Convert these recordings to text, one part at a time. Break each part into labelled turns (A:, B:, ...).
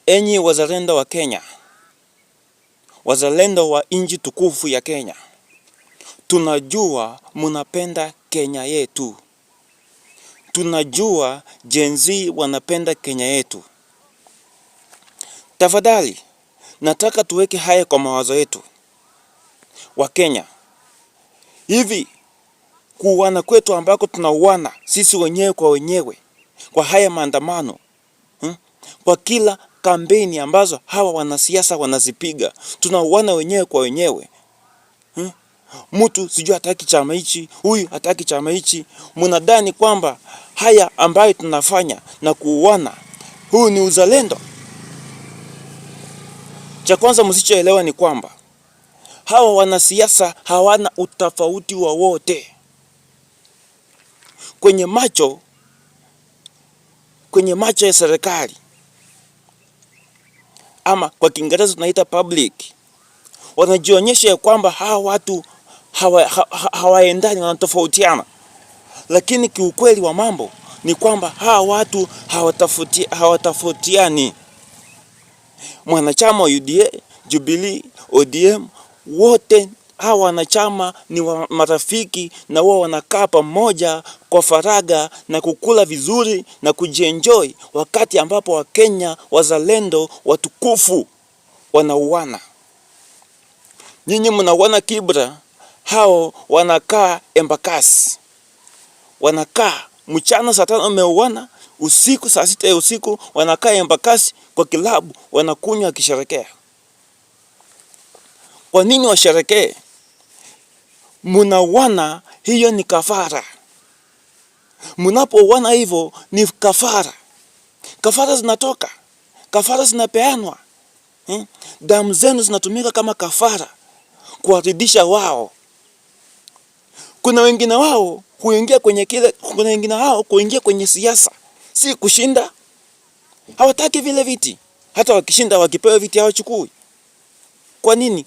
A: Enyi wazalendo wa Kenya, wazalendo wa nchi tukufu ya Kenya, tunajua munapenda Kenya yetu. Tunajua Gen Z wanapenda Kenya yetu. Tafadhali, nataka tuweke haya kwa mawazo yetu. Wa Kenya, hivi kuuana kwetu ambako tunauana sisi wenyewe kwa wenyewe, kwa haya maandamano, kwa kila kampeni ambazo hawa wanasiasa wanazipiga, tunauana wenyewe kwa wenyewe. Mtu sijui hataki chama hichi, huyu hataki chama hichi. Mnadhani kwamba haya ambayo tunafanya na kuuana, huu ni uzalendo? Cha kwanza msichoelewa ni kwamba hawa wanasiasa hawana utofauti wowote. Kwenye macho ya serikali, ama kwa Kiingereza tunaita public, wanajionyesha kwamba hawa watu hawaendani, wanatofautiana. Lakini kiukweli wa mambo ni kwamba hawa watu hawatofautiani. Mwanachama wa UDA, Jubilee, ODM, wote hawa wanachama ni marafiki, na wao wanakaa pamoja kwa faraga na kukula vizuri na kujienjoy wakati ambapo Wakenya wazalendo watukufu wanauana. Nyinyi mnauana Kibra, hao wanakaa Embakasi. Wanakaa mchana saa 5 wameuana, usiku saa 6 ya usiku wanakaa Embakasi kwa kilabu wanakunywa kisherekea. Kwa nini washerekee? Mnauana, hiyo ni kafara. Mnapouana hivyo ni kafara. Kafara zinatoka, kafara zinapeanwa. Damu zenu zinatumika kama kafara kuwaridhisha wao. Kuna wengine wao kuingia kwenye siasa si kushinda. Hawataki vile viti. Hata wakishinda, wakipewa viti hawachukui. Kwa nini?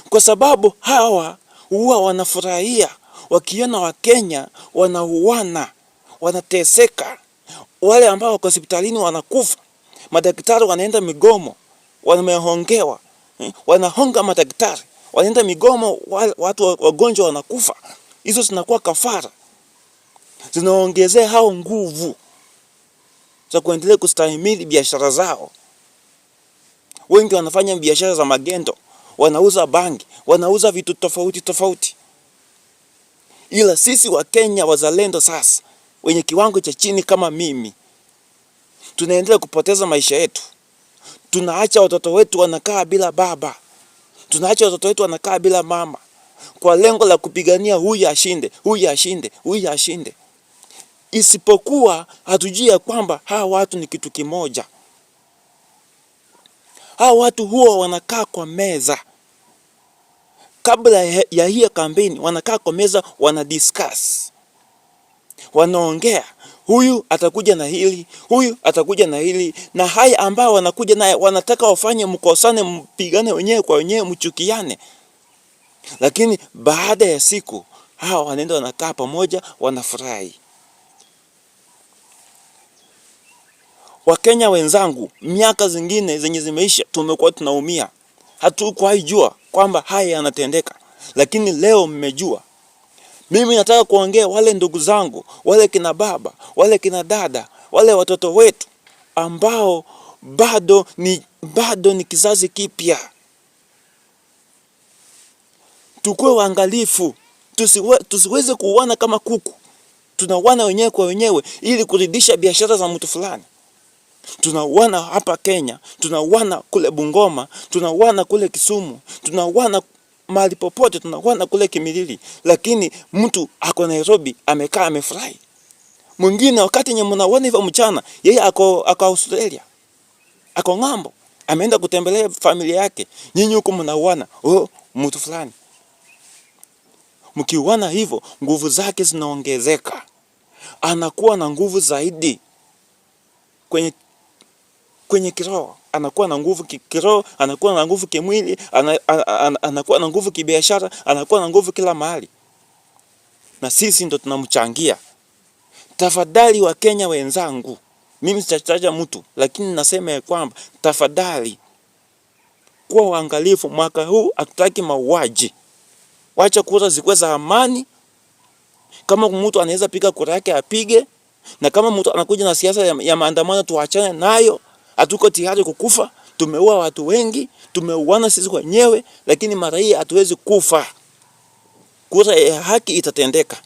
A: Kwa sababu hawa huwa wanafurahia wakiona Wakenya wanauana, wanateseka. Wale ambao wako hospitalini wanakufa, madaktari wanaenda migomo, wamehongewa, wanahonga madaktari, wanaenda migomo, watu wagonjwa wanakufa. Hizo zinakuwa kafara, zinaongezea hao nguvu za kuendelea kustahimili biashara zao. Wengi wanafanya biashara za magendo, wanauza bangi, wanauza vitu tofauti. Ila sisi Wakenya wazalendo sasa, wenye kiwango cha chini kama mimi, tunaendelea kupoteza maisha yetu. Tunaacha watoto wetu wanakaa bila baba. Tunaacha watoto wetu wanakaa bila mama, kwa lengo la kupigania huyu ashinde. Isipokuwa hatujui ya kwamba hawa watu ni kitu kimoja. Hawa watu huwa wanakaa kwa meza. Kabla ya hii kampeni, wanakaa kwa meza, wanadiscuss. Wanaongea, huyu atakuja na hili, huyu atakuja na hili, na haya ambao wanakuja naye wanataka wafanye mkosane, mpigane wenyewe kwa wenyewe, mchukiane. Lakini baada ya siku, hawa wanaenda wanakaa pamoja, wanafurahi. Wakenya wenzangu, miaka zingine zenye zimeisha tumekuwa tunaumia. Hatukuwahi jua kwamba haya yanatendeka, lakini leo mmejua. Mimi nataka kuongea wale ndugu zangu, wale kina baba, wale kina dada, wale watoto wetu ambao bado ni kizazi kipya. Tukue waangalifu, tusiweze kuuana kama kuku. Tunauana wenyewe kwa wenyewe ili kuridhisha biashara za mtu fulani. Tunauana hapa Kenya, tunauana kule Bungoma, tunauana kule Kisumu, tunauana mahali popote, tunauana kule Kimilili, lakini mtu ako Nairobi amekaa amefurahi. Mwingine wakati nye mnauana hivyo mchana, yeye ako Australia, ako ng'ambo, ameenda kutembelea familia yake. Nyinyi huko mnauana, mtu fulani. Mkiuana hivyo, nguvu zake zinaongezeka. Anakuwa na nguvu zaidi kwenye kiroho, anakuwa na nguvu kiroho, anakuwa na nguvu kimwili, anakuwa na nguvu kibiashara, anakuwa na nguvu kila mahali. Na sisi ndo tunamchangia. Tafadhali Wakenya wenzangu, Mimi sitataja mtu, lakini nasema ya kwamba tafadhali kuwa waangalifu. Mwaka huu hatutaki mauaji. Wacha kura zikuwe za amani. Kama mtu anaweza piga kura yake apige, na kama mtu anakuja na siasa ya maandamano tuachane nayo. Hatuko tayari kukufa. Tumeua watu wengi, tumeuana sisi wenyewe, lakini mara hii hatuwezi kufa. Kura ya haki itatendeka.